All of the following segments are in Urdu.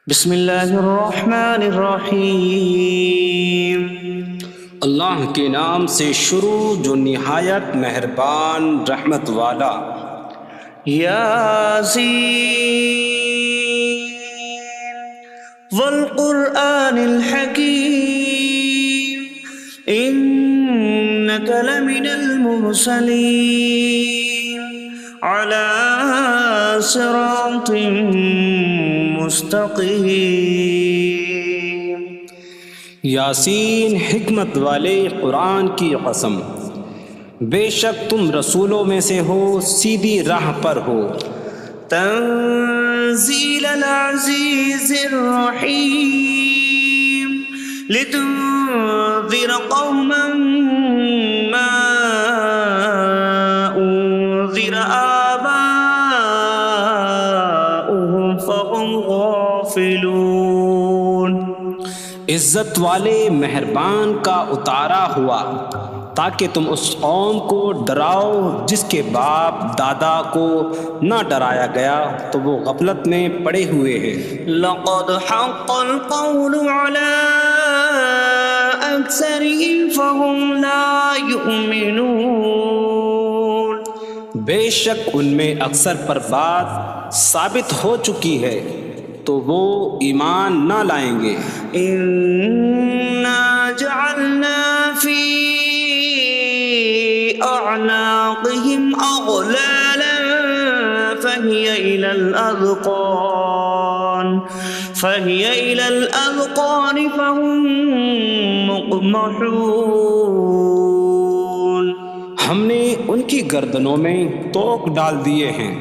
بسم اللہ الرحمن الرحیم۔ اللہ کے نام سے شروع جو نہایت مہربان رحمت والا۔ یاسین والقرآن الحکیم انک لمن المرسلین علی صراط مستقیم۔ یاسین حکمت والے قرآن کی قسم، بے شک تم رسولوں میں سے ہو، سیدھی راہ پر ہو۔ تنزیل العزیز الرحیم لتنذر قوما ما انذر آباؤهم فهم غافلون۔ عزت والے مہربان کا اتارا ہوا تاکہ تم اس قوم کو ڈراؤ جس کے باپ دادا کو نہ ڈرایا گیا تو وہ غفلت میں پڑے ہوئے ہیں۔ لقد حق القول على أكثرهم فهم لا يؤمنون۔ بے شک ان میں اکثر پر بات ثابت ہو چکی ہے تو وہ ایمان نہ لائیں گے۔ إنا جعلنا في أعناقهم أغلالا فهي إلى الأذقان فهم مقمحون۔ ہم نے ان کی گردنوں میں توق ڈال دیے ہیں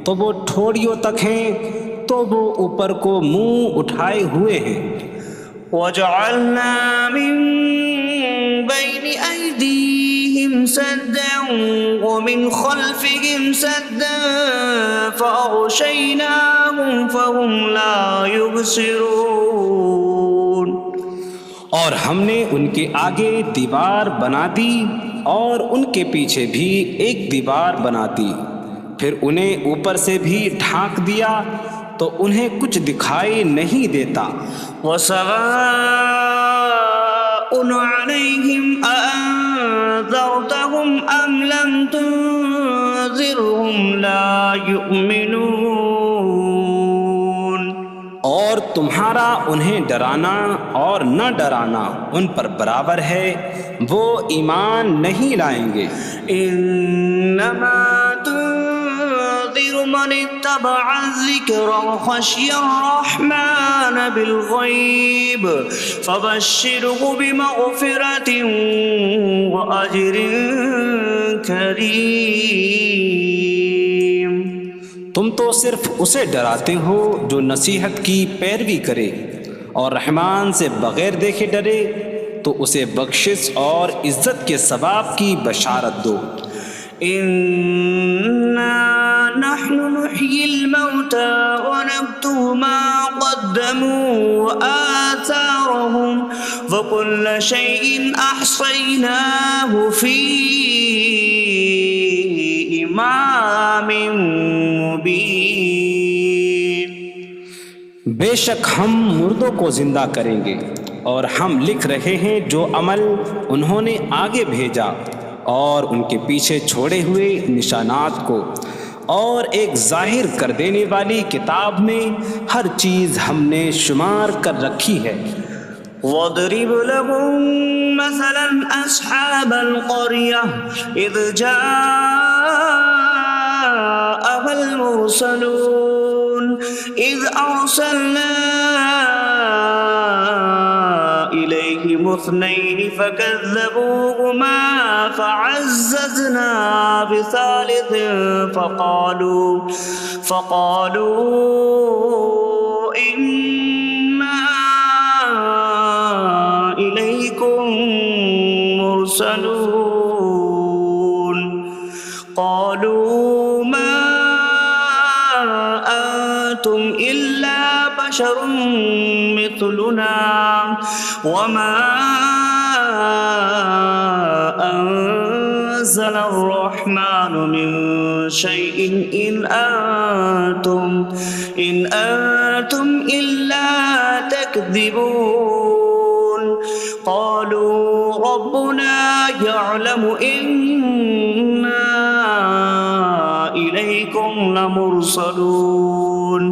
تو وہ ٹھوڑیوں تک ہیں تو وہ اوپر کو منہ اٹھائے ہوئے ہیں۔ وجعلنا من بين أيديهم سدا ومن خلفهم سدا فأغشيناهم فهم لا يبصرون۔ اور ہم نے ان کے آگے دیوار بنا دی اور ان کے پیچھے بھی ایک دیوار بنا دی، پھر انہیں اوپر سے بھی ڈھانک دیا تو انہیں کچھ دکھائی نہیں دیتا۔ وسواء عليهم أأنذرتهم أم لم تنذرهم لا يؤمنون۔ اور تمہارا انہیں ڈرانا اور نہ ڈرانا ان پر برابر ہے، وہ ایمان نہیں لائیں گے۔ انما تنذر من اتبع الذکر وخشی الرحمن بالغیب فبشره بمغفرۃ واجر کریم۔ تم تو صرف اسے ڈراتے ہو جو نصیحت کی پیروی کرے اور رحمان سے بغیر دیکھے ڈرے، تو اسے بخشش اور عزت کے ثواب کی بشارت دو۔ انا نحن نحيي الموتى ونكتب ما قدموا وآثارهم وكل شيء أحصيناه في إمام مبين۔ بے شک ہم مردوں کو زندہ کریں گے اور ہم لکھ رہے ہیں جو عمل انہوں نے آگے بھیجا اور ان کے پیچھے چھوڑے ہوئے نشانات کو، اور ایک ظاہر کر دینے والی کتاب میں ہر چیز ہم نے شمار کر رکھی ہے۔ وَاضْرِبْ لَهُم مَّثَلًا أَصْحَابَ الْقَرْيَةِ إِذْ جَاءَهَا الْمُرْسَلُونَ إِذْ أَرْسَلْنَا إِلَيْهِمُ اثْنَيْنِ فَكَذَّبُوهُمَا فَعَزَّزْنَا بِثَالِثٍ فَقَالُوا إِنَّا إِلَيْكُمْ مُرْسَلُونَ۔ قَالُوا مَا أَنتُمْ إِلَّا بَشَرٌ مِثْلُنَا وَمَا أَنزَلَ الرَّحْمَنُ مِن شَيْءٍ إِنْ أَنتُمْ إِلَّا يكذبون قالوا ربنا يعلم إنا إليكم لمرسلون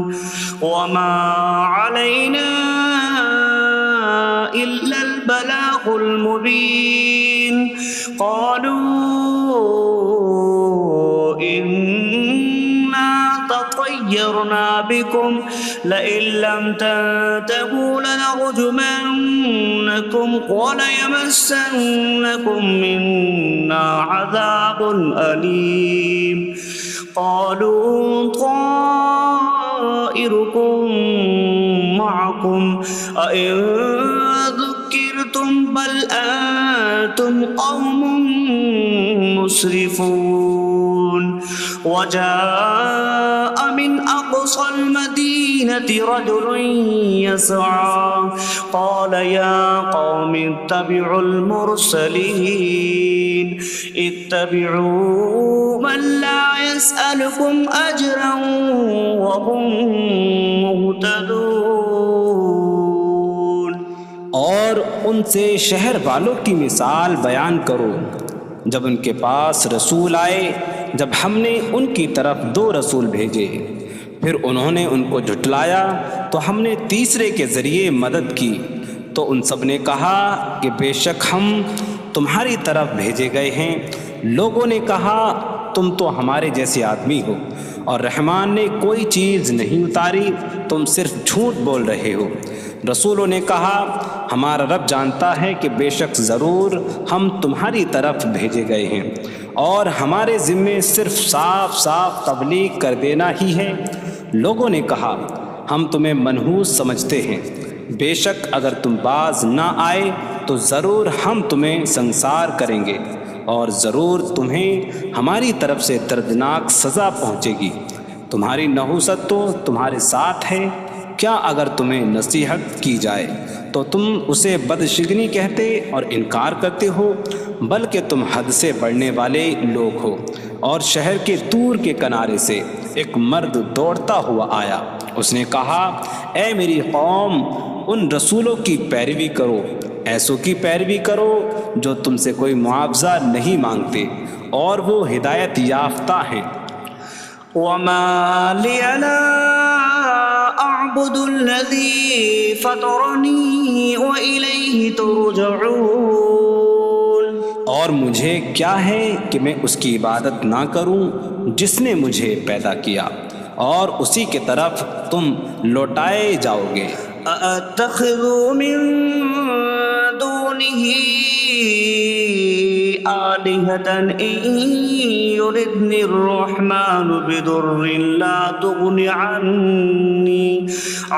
وما علينا إلا البلاغ المبين قالوا إنا تطيرنا بكم لئن لم تنتهوا لنرجمنكم وليمسنكم منا عذاب أليم قالوا طائركم معكم أئن ذكرتم بل أنتم قوم مسرفون وجاء من أقصى المدينة رجل يسعى قال يا قوم اتبعوا المرسلين اتبعوا من لا يسألكم أجرا وهم مهتدون اور ان سے شہر والوں کی مثال بیان کرو جب ان کے پاس رسول آئے، جب ہم نے ان کی طرف 2 رسول بھیجے، پھر انہوں نے ان کو جھٹلایا تو ہم نے تیسرے کے ذریعے مدد کی، تو ان سب نے کہا کہ بے شک ہم تمہاری طرف بھیجے گئے ہیں۔ لوگوں نے کہا تم تو ہمارے جیسے آدمی ہو اور رحمان نے کوئی چیز نہیں اتاری، تم صرف جھوٹ بول رہے ہو۔ رسولوں نے کہا ہمارا رب جانتا ہے کہ بے شک ضرور ہم تمہاری طرف بھیجے گئے ہیں اور ہمارے ذمے صرف صاف صاف تبلیغ کر دینا ہی ہے۔ لوگوں نے کہا ہم تمہیں منحوس سمجھتے ہیں، بے شک اگر تم باز نہ آئے تو ضرور ہم تمہیں سنسار کریں گے اور ضرور تمہیں ہماری طرف سے دردناک سزا پہنچے گی۔ تمہاری نحوست تو تمہارے ساتھ ہے، کیا اگر تمہیں نصیحت کی جائے تو تم اسے بدشگنی کہتے اور انکار کرتے ہو؟ بلکہ تم حد سے بڑھنے والے لوگ ہو۔ اور شہر کے دور کے کنارے سے ایک مرد دوڑتا ہوا آیا، اس نے کہا اے میری قوم، ان رسولوں کی پیروی کرو، ایسوں کی پیروی کرو جو تم سے کوئی معاوضہ نہیں مانگتے اور وہ ہدایت یافتہ ہیں۔ وما لي لا أعبد الذي فطرني وإليه ترجعون، اور مجھے کیا ہے کہ میں اس کی عبادت نہ کروں جس نے مجھے پیدا کیا اور اسی کی طرف تم لوٹائے جاؤ گے۔ أأتخذ من دونه آلهة إن يردني الرحمن بضر لا تغن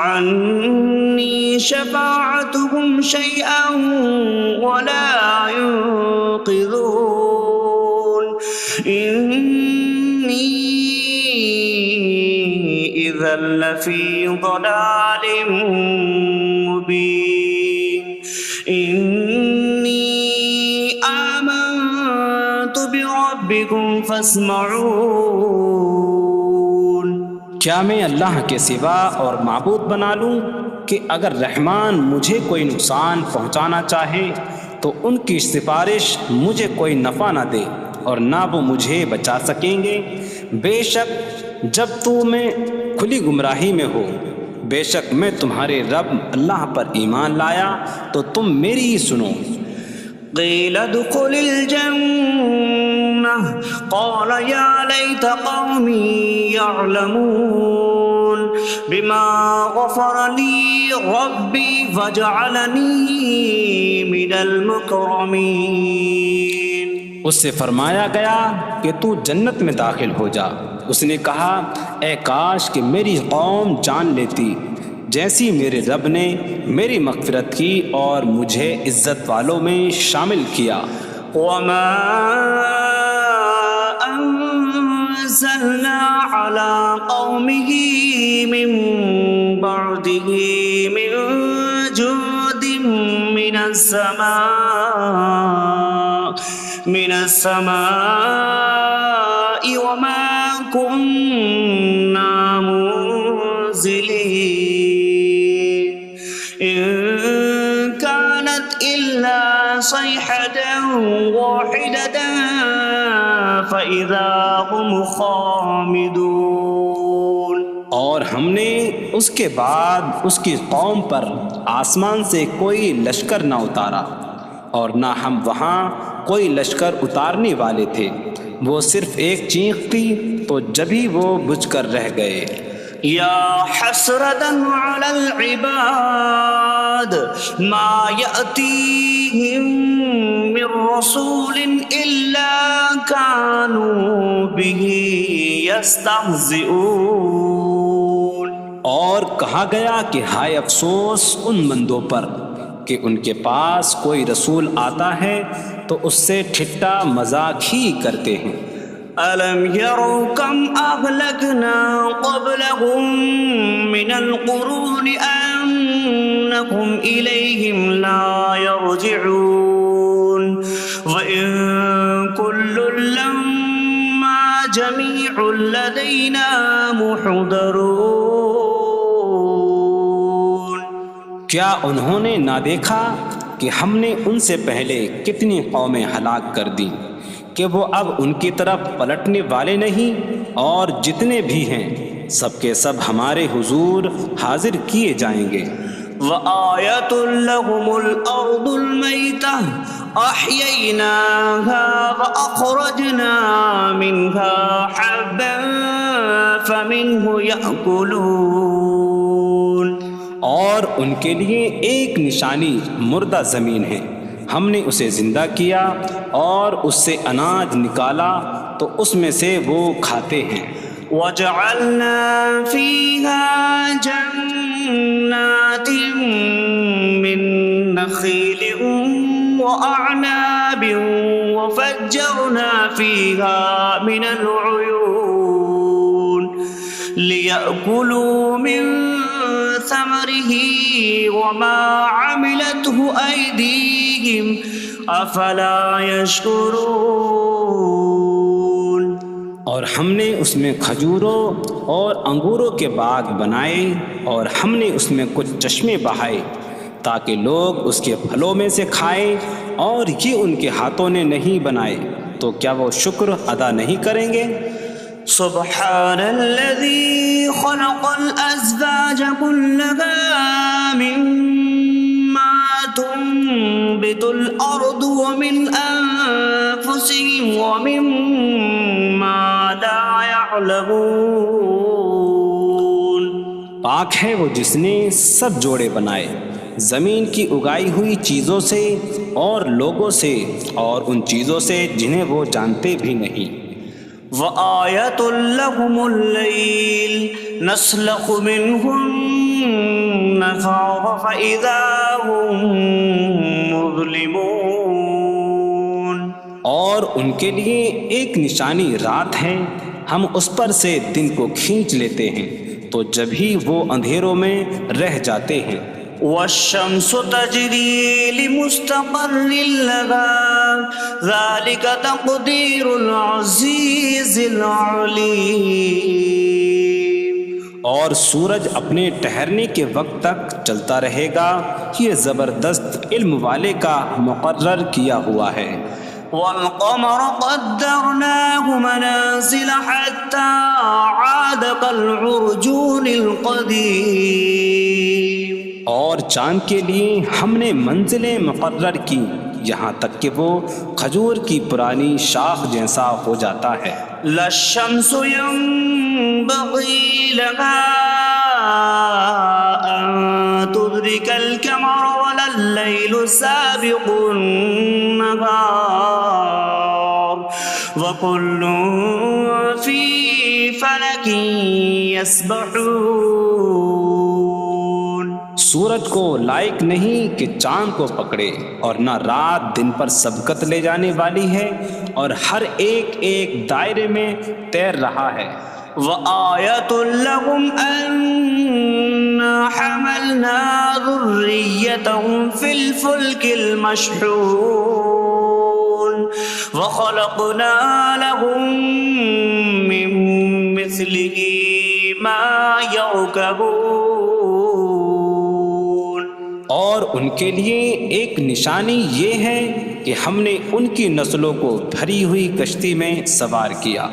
عني شفاعتهم شيئا ولا ينقذون إني إذا لفي ضلال مبين إني آمنت بربكم فاسمعون۔ کیا میں اللہ کے سوا اور معبود بنا لوں کہ اگر رحمان مجھے کوئی نقصان پہنچانا چاہے تو ان کی سفارش مجھے کوئی نفع نہ دے اور نہ وہ مجھے بچا سکیں گے؟ بے شک جب میں کھلی گمراہی میں ہو، بے شک میں تمہارے رب اللہ پر ایمان لایا تو تم میری ہی سنو۔ قيل ادخل الجنة قال يا ليت قومي يعلمون بما غفر لي ربي فجعلني من المكرمين۔ اس سے فرمایا گیا کہ تو جنت میں داخل ہو جا۔ اس نے کہا اے کاش کہ میری قوم جان لیتی جیسی میرے رب نے میری مغفرت کی اور مجھے عزت والوں میں شامل کیا۔ وما أنزلنا على قومه من بعده من جود من السماء وما كنا منزلين إن كانت إلا صيحة واحدة فإذا هم خامدون. اور ہم نے اس کے بعد اس کی قوم پر آسمان سے کوئی لشکر نہ اتارا اور نہ ہم وہاں کوئی لشکر اتارنے والے تھے، وہ صرف ایک چیخ تھی تو جبھی وہ بجھ کر رہ گئے. یا حسرة على العباد ما يأتيهم من رسول إلا كانوا به يستهزئون. اور کہا گیا کہ ہائے افسوس ان بندوں پر کہ ان کے پاس کوئی رسول آتا ہے تو اس سے ٹھٹا مذاق ہی کرتے ہیں. ألم يروا كم أهلكنا قبلهم من القرون أنكم إليهم لا يرجعون وإن كل لما جميع لدينا محضرون. کیا انہوں نے نہ دیکھا کہ ہم نے ان سے پہلے کتنی قومیں ہلاک کر دیں کہ وہ اب ان کی طرف پلٹنے والے نہیں، اور جتنے بھی ہیں سب کے سب ہمارے حضور حاضر کیے جائیں گے. وآية لهم الأرض الميتة أحييناها وأخرجنا منها حبا فمنه يأكلون. اور ان کے لیے ایک نشانی مردہ زمین ہے، ہم نے اسے زندہ کیا اور اس سے اناج نکالا تو اس میں سے وہ کھاتے ہیں. وجعلنا فيها جنات من نخيل وأعناب وفجرنا فيها من العيون ليأكلوا من ثمره وما عملته أيديهم أفلا يشكرون. اور ہم نے اس میں کھجوروں اور انگوروں کے باغ بنائے اور ہم نے اس میں کچھ چشمے بہائے تاکہ لوگ اس کے پھلوں میں سے کھائیں، اور یہ ان کے ہاتھوں نے نہیں بنائے تو کیا وہ شکر ادا نہیں کریں گے؟ سبحان الذي خلق الأزواج كلها مما تنبت الأرض ومن أنفسهم ومما لا يعلمون. پاک ہے وہ جس نے سب جوڑے بنائے زمین کی اگائی ہوئی چیزوں سے اور لوگوں سے اور ان چیزوں سے جنہیں وہ جانتے بھی نہیں. وآية لهم الليل نسلخ منه النهار فإذا هم مظلمون. اور ان کے لیے ایک نشانی رات ہے، ہم اس پر سے دن کو کھینچ لیتے ہیں تو جبھی وہ اندھیروں میں رہ جاتے ہیں. والشمس تجري لمستقر لها ذلك تقدير العزيز العليم. اور سورج اپنے ٹھہرنے کے وقت تک چلتا رہے گا، یہ زبردست علم والے کا مقرر کیا ہوا ہے. والقمر قدرناه منازل حتى عاد كالعرجون القديم. اور چاند کے لیے ہم نے منزلیں مقرر کی یہاں تک کہ وہ کھجور کی پرانی شاخ جیسا ہو جاتا ہے. لا الشمس ينبغي لها أن تدرك القمر ولا الليل سابق النهار وكل في فلك يسبحون. سورج کو لائق نہیں کہ چاند کو پکڑے، اور نہ رات دن پر سبقت لے جانے والی ہے، اور ہر ایک ایک دائرے میں تیر رہا ہے. وآية لهم أنا حملنا ذريتهم في الفلك المشحون وخلقنا لهم من مثله ما يركبون. اور ان کے لیے ایک نشانی یہ ہے کہ ہم نے ان کی نسلوں کو بھری ہوئی کشتی میں سوار کیا،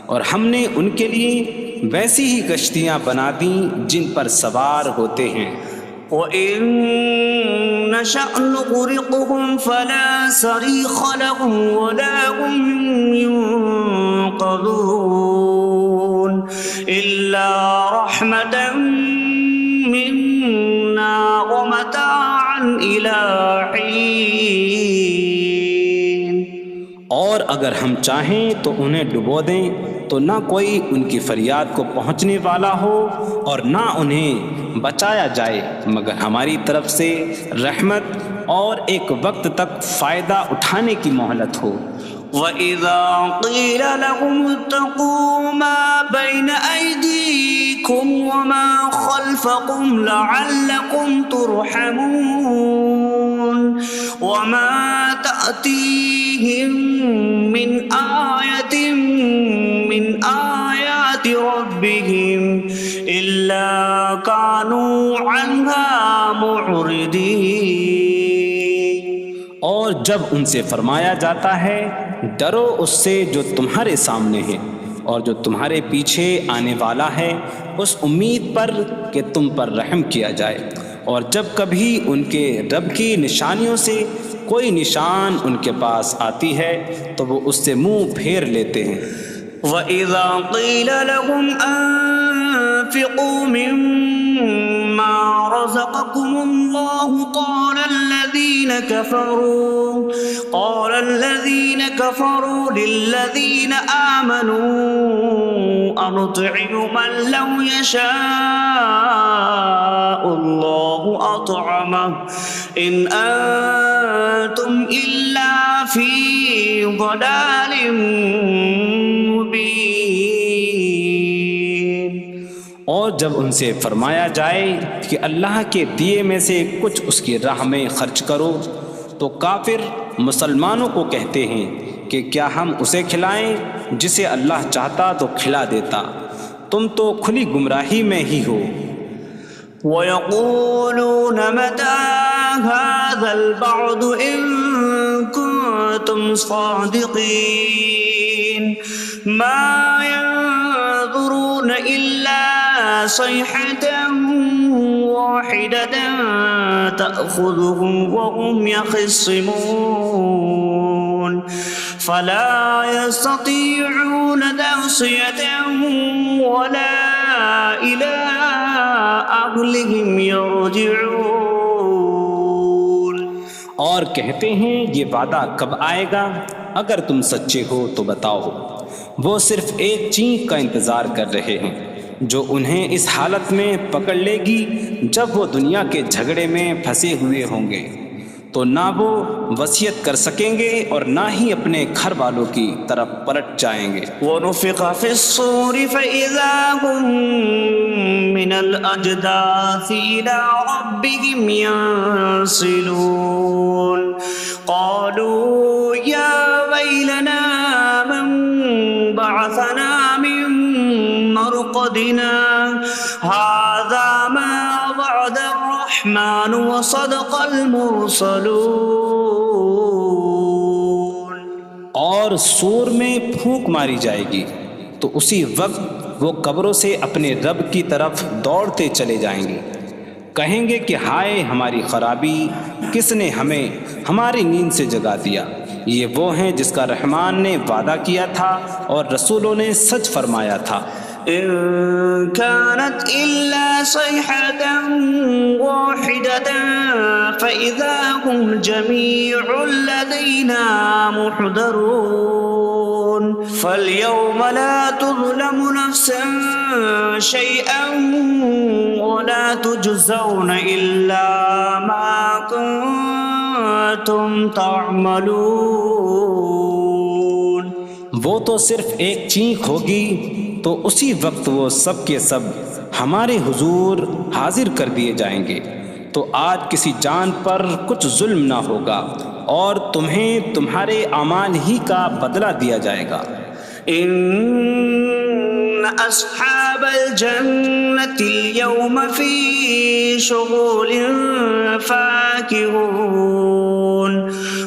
اور ہم نے ان کے لیے ویسی ہی کشتیاں بنا دیں جن پر سوار ہوتے ہیں۔ وَإِن نَّشَأْ نُغْرِقْهُمْ فَلَا صَرِيخَ لَهُمْ وَلَا هُمْ يُنقَذُونَ إِلَّا رَحْمَةً مِّنَّا وَمَتَاعًا إِلَىٰ حِينٍ۔ اور اگر ہم چاہیں تو انہیں ڈبو دیں تو نہ کوئی ان کی فریاد کو پہنچنے والا ہو اور نہ انہیں بچایا جائے مگر ہماری طرف سے رحمت اور ایک وقت تک فائدہ اٹھانے کی مہلت ہو۔ وَإِذَا قِيلَ لَهُمُ اتَّقُوا مَا بَيْنَ أَيْدِيكُمْ وَمَا خَلْفَكُمْ لَعَلَّكُمْ تُرْحَمُونَ وَمَا تَأْتِيهِم مِّنْ آيَةٍ مِّنْ آيَاتِ رَبِّهِمْ إِلَّا كَانُوا عَنْهَا مُعْرِضِينَ۔ اور جب ان سے فرمایا جاتا ہے ڈرو اس سے جو تمہارے سامنے ہے اور جو تمہارے پیچھے آنے والا ہے، اس امید پر کہ تم پر رحم کیا جائے، اور جب کبھی ان کے رب کی نشانیوں سے کوئی نشان ان کے پاس آتی ہے تو وہ اس سے منہ پھیر لیتے ہیں۔ وَإِذَا قِيلَ لَهُمْ أَنفِقُوا مِمَّا رَزَقَكُمُ اللَّهُ قَالَ الَّذِينَ كَفَرُوا لِلَّذِينَ آمَنُوا أَنُطْعِمُ مَن لَّوْ يَشَاءُ اللَّهُ أَطْعَمَهُ إِنْ أَنتُمْ إِلَّا فِي ضَلَالٍ مُّبِينٍ۔ اور جب ان سے فرمایا جائے کہ اللہ کے دیے میں سے کچھ اس کی راہ میں خرچ کرو تو کافر مسلمانوں کو کہتے ہیں کہ کیا ہم اسے کھلائیں جسے اللہ چاہتا تو کھلا دیتا، تم تو کھلی گمراہی میں ہی ہو۔ وَيَقُولُونَ مَتَىٰ هَٰذَا الْوَعْدُ إِن كُنتُمْ صَادِقِينَ مَا يَنظُرُونَ إِلَّا صَيْحَةً وَاحِدَةً تَأْخُذُهُمْ وَهُمْ يَخِصِّمُونَ فَلَا يَسْتَطِيعُونَ تَوْصِيَةً وَلَا إِلَىٰ أَهْلِهِمْ يَرْجِعُونَ۔ اور کہتے ہیں یہ وعدہ کب آئے گا؟ اگر تم سچے ہو تو بتاؤ۔ وہ صرف ایک چینک کا انتظار کر رہے ہیں جو انہیں اس حالت میں پکڑ لے گی جب وہ دنیا کے جھگڑے میں پھنسے ہوئے ہوں گے، تو نہ وہ وصیت کر سکیں گے اور نہ ہی اپنے گھر والوں کی طرف پلٹ جائیں گے۔ وَنُفِخَ فِي الصُّورِ فَإِذَا هُم مِّنَ الْأَجْدَاثِ إِلَىٰ رَبِّهِمْ يَنسِلُونَ قَالُوا يَا وَيْلَنَا مَن بَعَثَنَا مِن مَّرْقَدِنَا هَٰذَا مَا وَعَدَ الرَّحْمَٰنُ وَصَدَقَ الْمُرْسَلُونَ۔ اور سور میں پھونک ماری جائے گی تو اسی وقت وہ قبروں سے اپنے رب کی طرف دوڑتے چلے جائیں گے، کہیں گے کہ ہائے ہماری خرابی، کس نے ہمیں ہماری نیند سے جگا دیا۔ یہ وہ ہیں جس کا رحمان نے وعدہ کیا تھا اور رسولوں نے سچ فرمایا تھا۔ إن كانت إلا صيحة واحدة فإذا هم جميع لدينا محضرون فاليوم لا تظلم نفس شيئا ولا تجزون إلا ما كنتم تعملون۔ وہ تو صرف ایک چینک ہوگی تو اسی وقت وہ سب کے سب ہمارے حضور حاضر کر دیے جائیں گے، تو آج کسی جان پر کچھ ظلم نہ ہوگا اور تمہیں تمہارے اعمال ہی کا بدلہ دیا جائے گا۔ إن أصحاب الجنة اليوم في شغل فاكهون فاكهون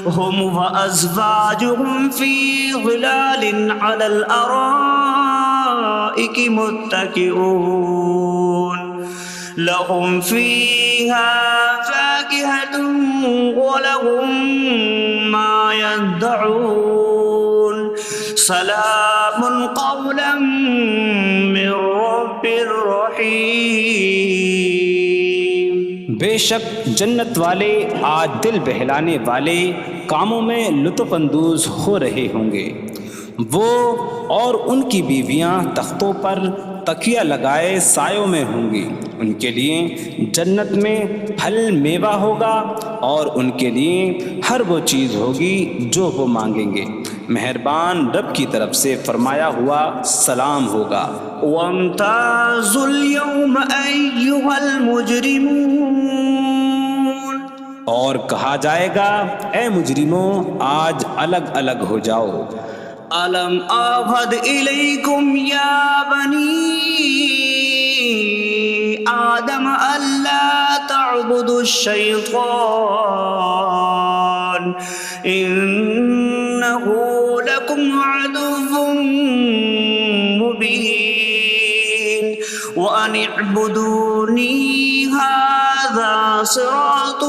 هم وأزواجهم في ظلال على الأرائك متكئون لهم فيها فاكهة ولهم ما يدعون سلام قولا من رب رحیم۔ بے شک جنت والے آج دل بہلانے والے کاموں میں لطف اندوز ہو رہے ہوں گے۔ وہ اور ان کی بیویاں تختوں پر تکیہ لگائے سایوں میں ہوں گی۔ ان کے لیے جنت میں پھل میوہ ہوگا اور ان کے لیے ہر وہ چیز ہوگی جو وہ مانگیں گے۔ مہربان رب کی طرف سے فرمایا ہوا سلام ہوگا۔ وامتازوا اليوم أيها المجرمون، اور کہا جائے گا اے مجرموں آج الگ الگ ہو جاؤ۔ ألم أعهد إليكم يا بني آدم ألا تعبدوا الشيطان إنه لكم عدو مبين وأن اعبدوني هذا صراط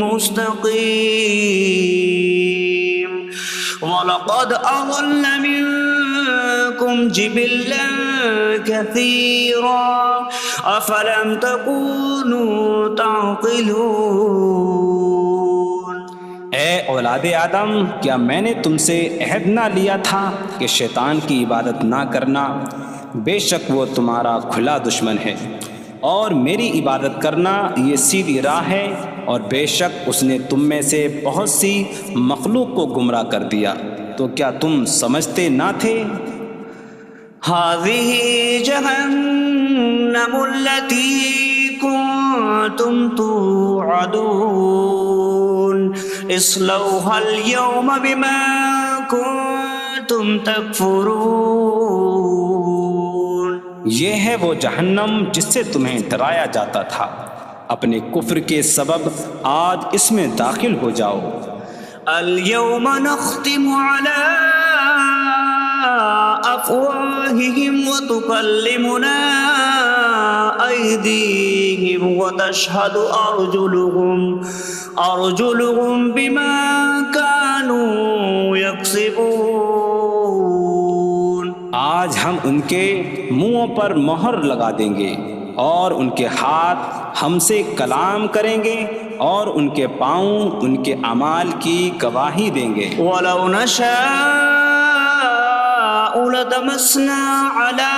مستقيم وَلَقَدْ أَضَلَّ مِنكُمْ جِبِلًّا كَثِيرًا أَفَلَمْ تَكُونُوا تَعْقِلُونَ۔ اے اولاد آدم، کیا میں نے تم سے عہد نہ لیا تھا کہ شیطان کی عبادت نہ کرنا؟ بے شک وہ تمہارا کھلا دشمن ہے، اور میری عبادت کرنا یہ سیدھی راہ ہے، اور بے شک اس نے تم میں سے بہت سی مخلوق کو گمراہ کر دیا، تو کیا تم سمجھتے نہ تھے؟ هذه جهنم التي كنتم توعدون اصلوها اليوم بما كنتم تكفرون۔ یہ ہے وہ جہنم جس سے تمہیں ڈرایا جاتا تھا، اپنے کفر کے سبب آج اس میں داخل ہو جاؤ۔ اليوم نختم على أفواههم وتكلمنا أيديهم وتشهد أرجلهم بما كانوا يكسبون۔ آج ہم ان کے منہوں پر مہر لگا دیں گے، اور ان کے ہاتھ ہم سے کلام کریں گے، اور ان کے پاؤں ان کے اعمال کی گواہی دیں گے۔ وَلَوْ نَشَاءُ لَطَمَسْنَا عَلَىٰ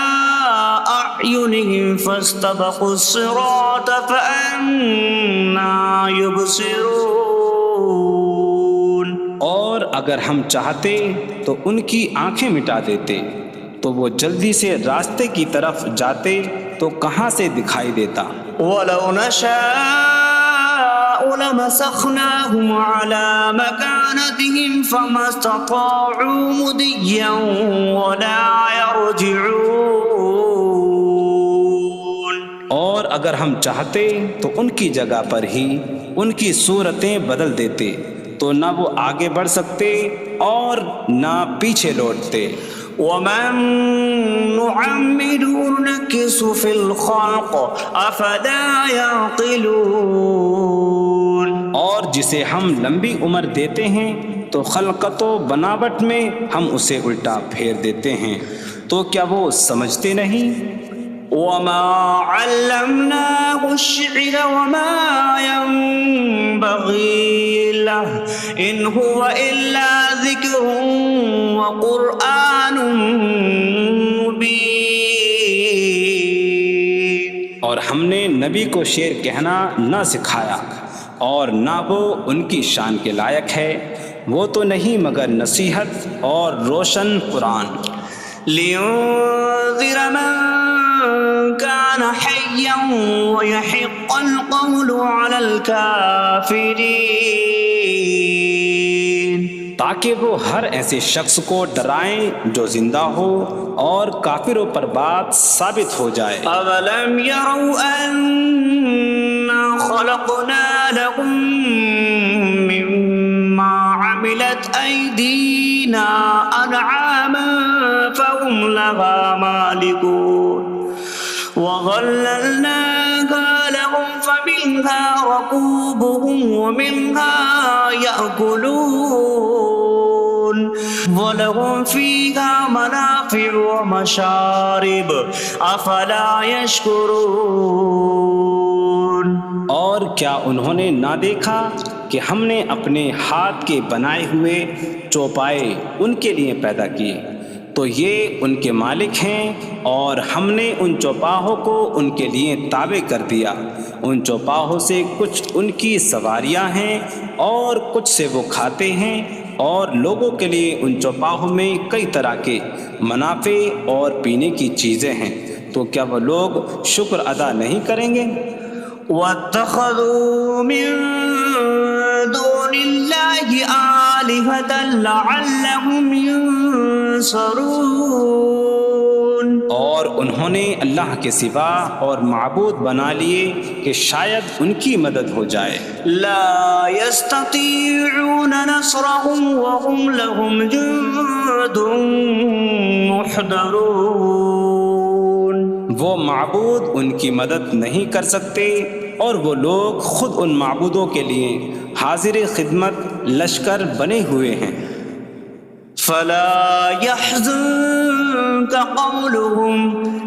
أَعْيُنِهِمْ فَاسْتَبَقُوا الصِّرَاطَ فَأَنَّىٰ يُبْصِرُونَ۔ اور اگر ہم چاہتے تو ان کی آنکھیں مٹا دیتے، تو وہ جلدی سے راستے کی طرف جاتے تو کہاں سے دکھائی دیتا۔ وَلَوْ نَشَاءُ لَمَسَخْنَاهُمْ عَلَىٰ مَكَانَتِهِمْ فَمَا اسْتَطَاعُوا مُضِيًّا وَلَا يَرْجِعُونَ۔ اور اگر ہم چاہتے تو ان کی جگہ پر ہی ان کی صورتیں بدل دیتے، تو نہ وہ آگے بڑھ سکتے اور نہ پیچھے لوٹتے۔ وَمَن نُعَمِّرْهُ نُنَكِّسْهُ فِي الْخَلْقِ أَفَلَا يَعْقِلُونَ۔ اور جسے ہم لمبی عمر دیتے ہیں تو خلقت و بناوٹ میں ہم اسے الٹا پھیر دیتے ہیں، تو کیا وہ سمجھتے نہیں؟ وَمَا عَلَّمْنَاهُ الشِّعْرَ وَمَا يَنبَغِي لَهُ إِنْ هُوَ إِلَّا ذِكْرٌ وَقُرْآنٌ مُبِينٌ۔ اور ہم نے نبی کو شعر کہنا نہ سکھایا، اور نہ وہ ان کی شان کے لائق ہے، وہ تو نہیں مگر نصیحت اور روشن قرآن۔ لِيُنذِرَ مَن كَانَ حَيًّا وَيَحِقَّ الْقَوْلُ عَلَى الْكَافِرِينَ۔ تاکہ وہ ہر ایسے شخص کو ڈرائیں جو زندہ ہو، اور کافروں پر بات ثابت ہو جائے۔ أَوَلَمْ يَرَوْا أَنَّا خَلَقْنَا بأيدينا أنعاما فهم لها مالكون وظللناها لهم فمنها ركوبهم ومنها يأكلون وَلَهُمْ فِيهَا مَنَافِعُ وَمَشَارِبُ أَفَلَا يَشْكُرُونَ۔ اور کیا انہوں نے نہ دیکھا کہ ہم نے اپنے ہاتھ کے بنائے ہوئے چوپائے ان کے لیے پیدا کیے، تو یہ ان کے مالک ہیں، اور ہم نے ان چوپاہوں کو ان کے لیے تابع کر دیا۔ ان چوپاہوں سے کچھ ان کی سواریاں ہیں اور کچھ سے وہ کھاتے ہیں، اور لوگوں کے لیے ان چوپاہوں میں کئی طرح کے منافع اور پینے کی چیزیں ہیں، تو کیا وہ لوگ شکر ادا نہیں کریں گے؟ وَاتَّخَذُوا مِن دُونِ اللَّهِ آلِهَةً لَعَلَّهُمْ يُنصَرُونَ۔ اور انہوں نے اللہ کے سوا اور معبود بنا لیے کہ شاید ان کی مدد ہو جائے۔ لا يستطيعون نصرهم وهم لهم جند محضرون۔ وہ معبود ان کی مدد نہیں کر سکتے، اور وہ لوگ خود ان معبودوں کے لیے حاضر خدمت لشکر بنے ہوئے ہیں۔ فلا يحزنك قولهم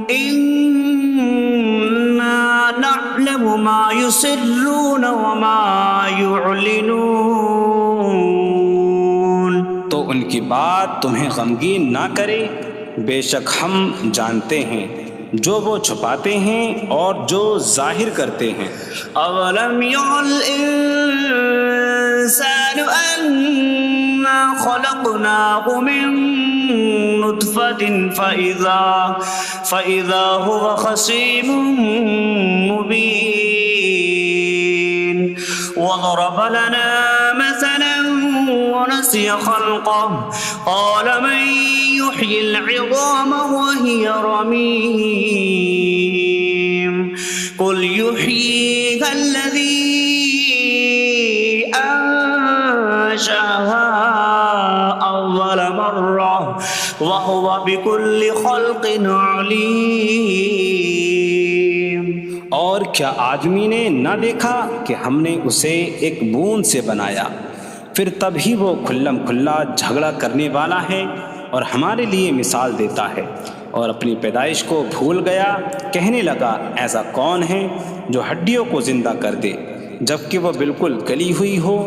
إنا نعلم ما يسرون وما يعلنون۔ تو ان کی بات تمہیں غمگین نہ کرے، بے شک ہم جانتے ہیں جو وہ چھپاتے ہیں اور جو ظاہر کرتے ہیں۔ اولم ير الانسان انا خلقناه من نطفة فإذا هو خصيم مبين وضرب لنا مثلا ونسي خلقه قال من يحيي العظام وهي رميم قل يحييها الذي أنشأها أول مرة وهو بكل خلق عليم۔ اور کیا آدمی نے نہ دیکھا کہ ہم نے اسے ایک بوند سے بنایا، پھر تب ہی وہ کھلم کھلا جھگڑا کرنے والا ہے اور ہمارے لیے مثال دیتا ہے، اور اپنی پیدائش کو بھول گیا، کہنے لگا ایسا کون ہے جو ہڈیوں کو زندہ کر دے جبکہ وہ بالکل گلی ہوئی ہو؟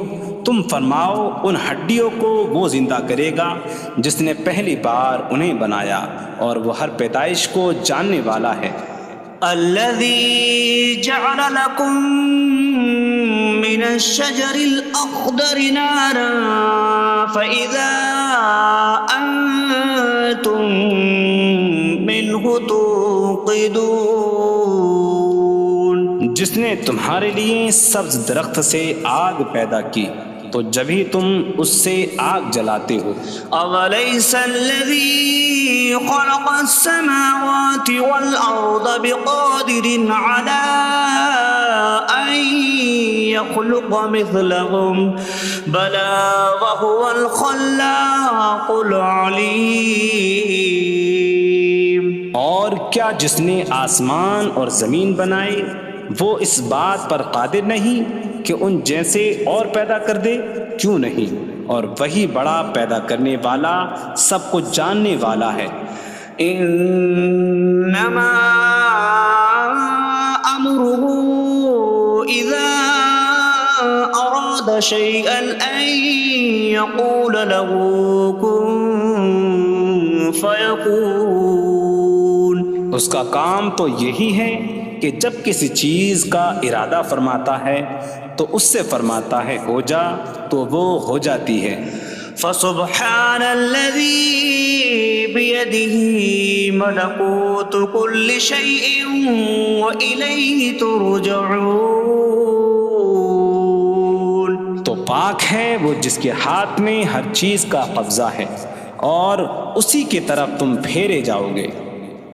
تم فرماؤ ان ہڈیوں کو وہ زندہ کرے گا جس نے پہلی بار انہیں بنایا، اور وہ ہر پیدائش کو جاننے والا ہے۔ الذي جعل لكم من الشجر الأخضر نارا فإذا أنتم منه توقدون۔ جس نے تمہارے لیے سبز درخت سے آگ پیدا کی تو جبھی تم اس سے آگ جلاتے ہو۔ أَوَلَيْسَ الَّذِي خَلَقَ السَّمَاوَاتِ وَالْأَرْضَ بِقَادِرٍ عَلَىٰ أَن يَخْلُقَ مِثْلَهُم بَلَىٰ وَهُوَ الْخَلَّاقُ الْعَلِيمُ۔ اور کیا جس نے آسمان اور زمین بنائے وہ اس بات پر قادر نہیں کہ ان جیسے اور پیدا کر دے؟ کیوں نہیں، اور وہی بڑا پیدا کرنے والا سب کچھ جاننے والا ہے۔ انما امره اذا اراد شيئا ان يقول له كن فيكون۔ اس کا کام تو یہی ہے کہ جب کسی چیز کا ارادہ فرماتا ہے تو اس سے فرماتا ہے ہو جا، تو وہ ہو جاتی ہے۔ فسبحان الذي بيده ملكوت كل شيء وإليه ترجعون۔ تو پاک ہے وہ جس کے ہاتھ میں ہر چیز کا قبضہ ہے، اور اسی کی طرف تم پھیرے جاؤ گے۔